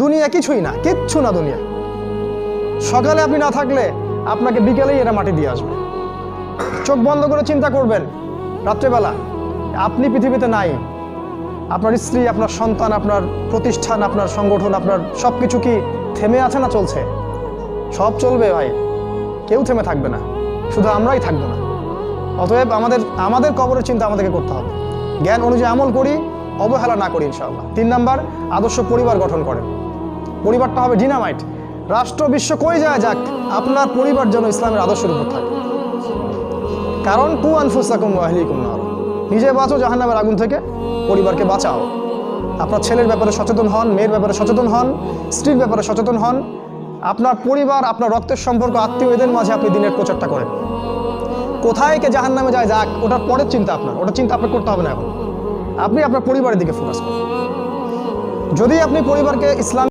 দুনিয়া কিছুই না, কিচ্ছু না দুনিয়া। সকালে আপনি না থাকলে আপনাকে বিকেলেই এরা মাটি দিয়ে আসবে। চোখ বন্ধ করে চিন্তা করবেন রাত্রেবেলা আপনি পৃথিবীতে নাই, আপনার স্ত্রী, আপনার সন্তান, আপনার প্রতিষ্ঠান, আপনার সংগঠন, আপনার সব কিছু কি থেমে আছে না চলছে? সব চলবে ভাই, কেউ থেমে থাকবে না, শুধু আমরাই থাকবো না। অতএব আমাদের কবরের চিন্তা আমাদেরকে করতে হবে। জ্ঞান অনুযায়ী আমল করি, অবহেলা না করি ইনশাআল্লাহ। 3 নাম্বার, আদর্শ পরিবার গঠন করেন। পরিবারটা হবে ডিনামাইট। রাষ্ট্র বিশ্ব কই যায় যাক, আপনার পরিবার যেন ইসলামের আদর্শের উপর থাকে। কারণ কু আনফুসাকুম ওয়া আহলিকুম নার, নিজে বাঁচো জাহান্নামের আগুন থেকে, পরিবারকে বাঁচাও। আপনার ছেলের ব্যাপারে সচেতন হন, মেয়ের ব্যাপারে সচেতন হন, স্ত্রীর ব্যাপারে সচেতন হন। আপনার পরিবার, আপনার রক্তের সম্পর্ক, আত্মীয়, এদের মাঝে আপনি দিনের প্রচারটা করেন। কোথায় কে জাহান্নামে যায় যাক, ওটার পরের চিন্তা আপনার, ওটা চিন্তা আপনার করতে হবে না। এখন আপনি আপনার পরিবারের দিকে ফোকাস করুন। যদি আপনি পরিবারকে ইসলাম